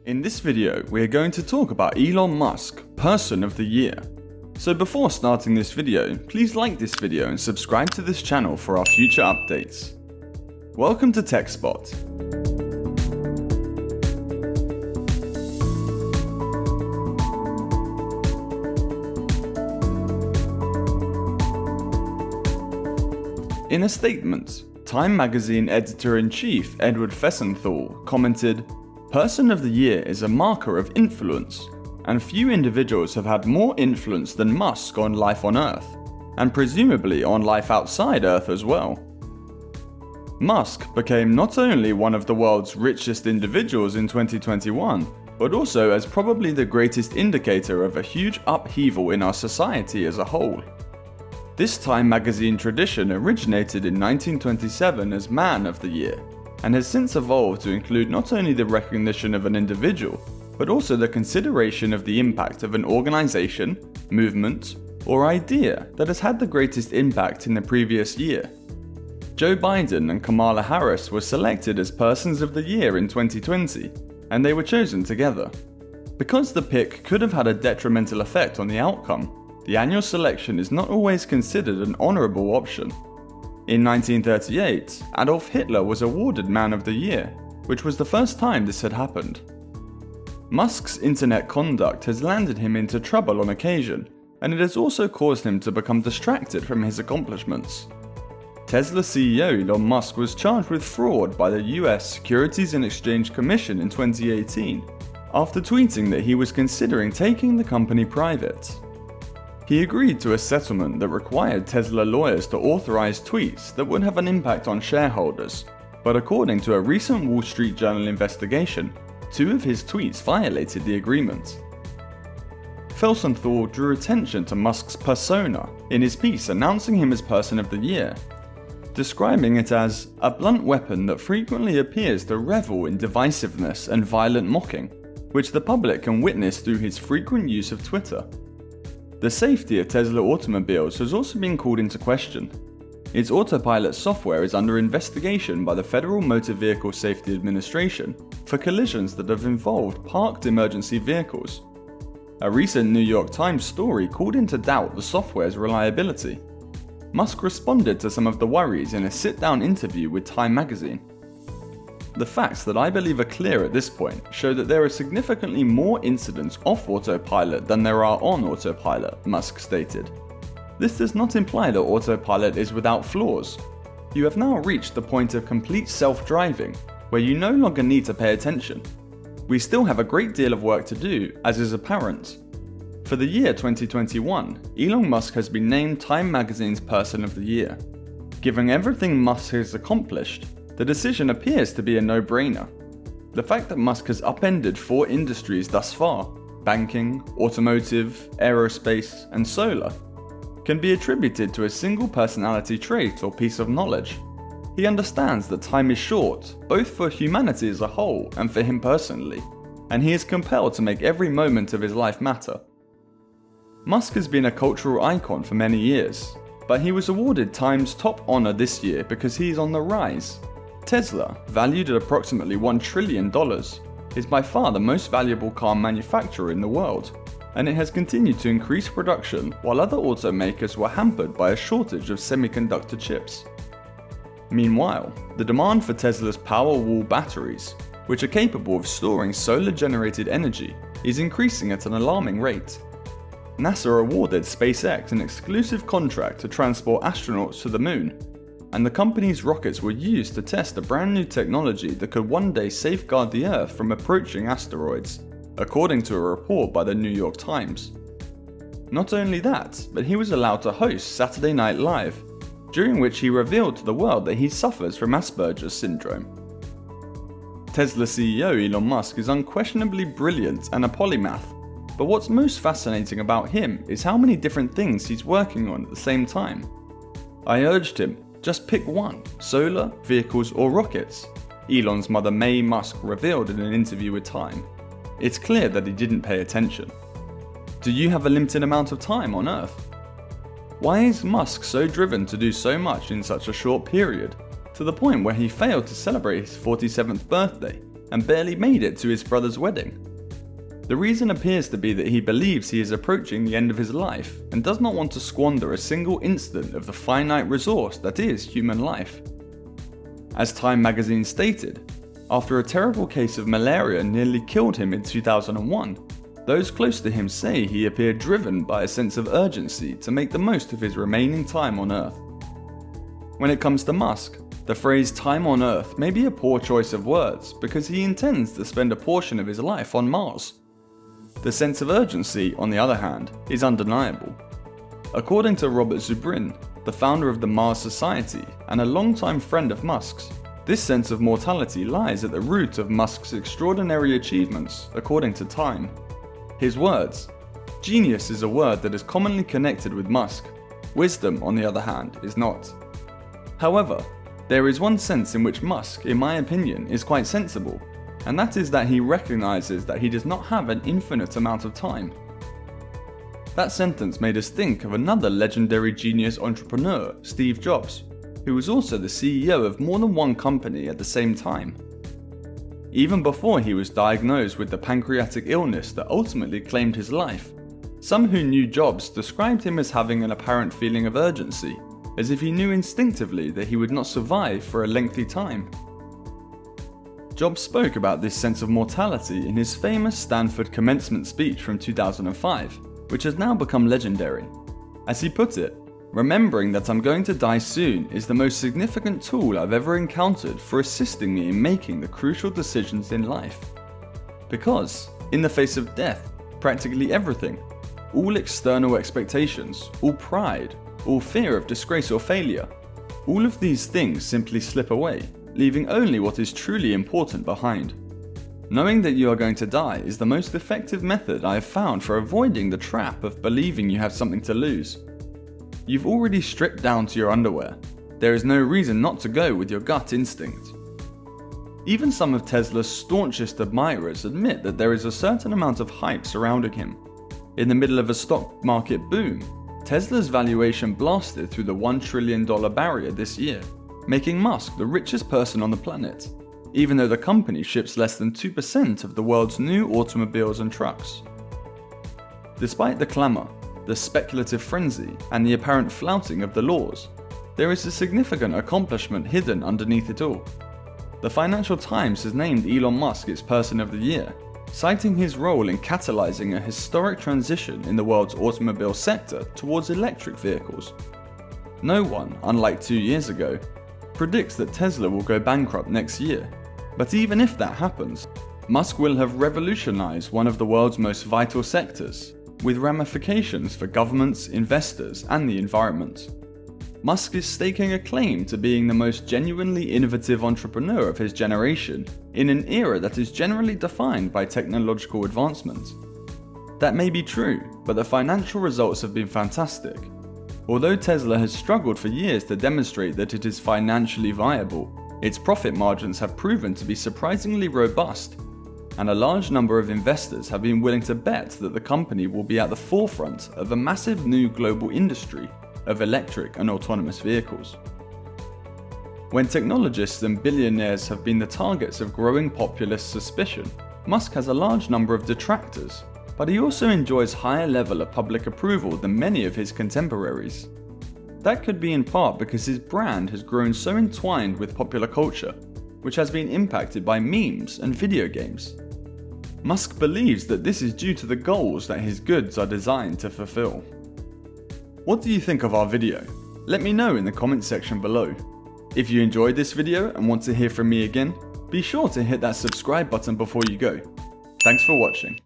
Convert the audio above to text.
In this video, we are going to talk about Elon Musk, Person of the Year. So before starting this video, please like this video and subscribe to this channel for our future updates. Welcome to TechSpot. In a statement, Time magazine editor-in-chief Edward Felsenthal commented, "Person of the Year is a marker of influence, and few individuals have had more influence than Musk on life on Earth, and presumably on life outside Earth as well." Musk became not only one of the world's richest individuals in 2021, but also as probably the greatest indicator of a huge upheaval in our society as a whole. This Time magazine tradition originated in 1927 as Man of the Year, and has since evolved to include not only the recognition of an individual, but also the consideration of the impact of an organization, movement, or idea that has had the greatest impact in the previous year. Joe Biden and Kamala Harris were selected as Persons of the Year in 2020, and they were chosen together. Because the pick could have had a detrimental effect on the outcome, the annual selection is not always considered an honorable option. In 1938, Adolf Hitler was awarded Man of the Year, which was the first time this had happened. Musk's internet conduct has landed him into trouble on occasion, and it has also caused him to become distracted from his accomplishments. Tesla CEO Elon Musk was charged with fraud by the US Securities and Exchange Commission in 2018, after tweeting that he was considering taking the company private. He agreed to a settlement that required Tesla lawyers to authorize tweets that would have an impact on shareholders, but according to a recent Wall Street Journal investigation, 2 of his tweets violated the agreement. Felsenthal drew attention to Musk's persona in his piece announcing him as Person of the Year, describing it as a blunt weapon that frequently appears to revel in divisiveness and violent mocking, which the public can witness through his frequent use of Twitter. The safety of Tesla automobiles has also been called into question. Its autopilot software is under investigation by the Federal Motor Vehicle Safety Administration for collisions that have involved parked emergency vehicles. A recent New York Times story called into doubt the software's reliability. Musk responded to some of the worries in a sit-down interview with Time magazine. "The facts that I believe are clear at this point show that there are significantly more incidents off autopilot than there are on autopilot," Musk stated. "This does not imply that autopilot is without flaws. You have now reached the point of complete self-driving, where you no longer need to pay attention. We still have a great deal of work to do, as is apparent." For the year 2021, Elon Musk has been named Time magazine's Person of the Year. Given everything Musk has accomplished, the decision appears to be a no-brainer. The fact that Musk has upended 4 industries thus far, banking, automotive, aerospace, and solar, can be attributed to a single personality trait or piece of knowledge. He understands that time is short, both for humanity as a whole and for him personally, and he is compelled to make every moment of his life matter. Musk has been a cultural icon for many years, but he was awarded Time's top honor this year because he is on the rise. Tesla, valued at approximately $1 trillion, is by far the most valuable car manufacturer in the world, and it has continued to increase production while other automakers were hampered by a shortage of semiconductor chips. Meanwhile, the demand for Tesla's Powerwall batteries, which are capable of storing solar-generated energy, is increasing at an alarming rate. NASA awarded SpaceX an exclusive contract to transport astronauts to the moon, and the company's rockets were used to test a brand new technology that could one day safeguard the Earth from approaching asteroids, according to a report by the New York Times. Not only that, but he was allowed to host Saturday Night Live, during which he revealed to the world that he suffers from Asperger's syndrome. Tesla CEO Elon Musk is unquestionably brilliant and a polymath, but what's most fascinating about him is how many different things he's working on at the same time. I urged him, just pick one, solar, vehicles or rockets, Elon's mother May Musk revealed in an interview with Time. It's clear that he didn't pay attention. Do you have a limited amount of time on Earth? Why is Musk so driven to do so much in such a short period, to the point where he failed to celebrate his 47th birthday, and barely made it to his brother's wedding. The reason appears to be that he believes he is approaching the end of his life and does not want to squander a single instant of the finite resource that is human life. As Time magazine stated, after a terrible case of malaria nearly killed him in 2001, those close to him say he appeared driven by a sense of urgency to make the most of his remaining time on Earth. When it comes to Musk, the phrase time on Earth may be a poor choice of words because he intends to spend a portion of his life on Mars. The sense of urgency, on the other hand, is undeniable. According to Robert Zubrin, the founder of the Mars Society and a longtime friend of Musk's, this sense of mortality lies at the root of Musk's extraordinary achievements, according to Time. His words: "Genius is a word that is commonly connected with Musk. Wisdom, on the other hand, is not." However, there is one sense in which Musk, in my opinion, is quite sensible, and that is that he recognizes that he does not have an infinite amount of time. That sentence made us think of another legendary genius entrepreneur, Steve Jobs, who was also the CEO of more than one company at the same time. Even before he was diagnosed with the pancreatic illness that ultimately claimed his life, some who knew Jobs described him as having an apparent feeling of urgency, as if he knew instinctively that he would not survive for a lengthy time. Jobs spoke about this sense of mortality in his famous Stanford commencement speech from 2005, which has now become legendary. As he put it, "Remembering that I'm going to die soon is the most significant tool I've ever encountered for assisting me in making the crucial decisions in life. Because, in the face of death, practically everything, all external expectations, all pride, all fear of disgrace or failure, all of these things simply slip away, leaving only what is truly important behind. Knowing that you are going to die is the most effective method I have found for avoiding the trap of believing you have something to lose. You've already stripped down to your underwear. There is no reason not to go with your gut instinct." Even some of Tesla's staunchest admirers admit that there is a certain amount of hype surrounding him. In the middle of a stock market boom, Tesla's valuation blasted through the $1 trillion barrier this year, making Musk the richest person on the planet, even though the company ships less than 2% of the world's new automobiles and trucks. Despite the clamour, the speculative frenzy, and the apparent flouting of the laws, there is a significant accomplishment hidden underneath it all. The Financial Times has named Elon Musk its Person of the Year, citing his role in catalyzing a historic transition in the world's automobile sector towards electric vehicles. No one, unlike 2 years ago, predicts that Tesla will go bankrupt next year, but even if that happens, Musk will have revolutionized one of the world's most vital sectors, with ramifications for governments, investors, and the environment. Musk is staking a claim to being the most genuinely innovative entrepreneur of his generation in an era that is generally defined by technological advancement. That may be true, but the financial results have been fantastic. Although Tesla has struggled for years to demonstrate that it is financially viable, its profit margins have proven to be surprisingly robust, and a large number of investors have been willing to bet that the company will be at the forefront of a massive new global industry of electric and autonomous vehicles. When technologists and billionaires have been the targets of growing populist suspicion, Musk has a large number of detractors, but he also enjoys higher level of public approval than many of his contemporaries. That could be in part because his brand has grown so entwined with popular culture, which has been impacted by memes and video games. Musk believes that this is due to the goals that his goods are designed to fulfill. What do you think of our video? Let me know in the comment section below. If you enjoyed this video and want to hear from me again, be sure to hit that subscribe button before you go. Thanks for watching.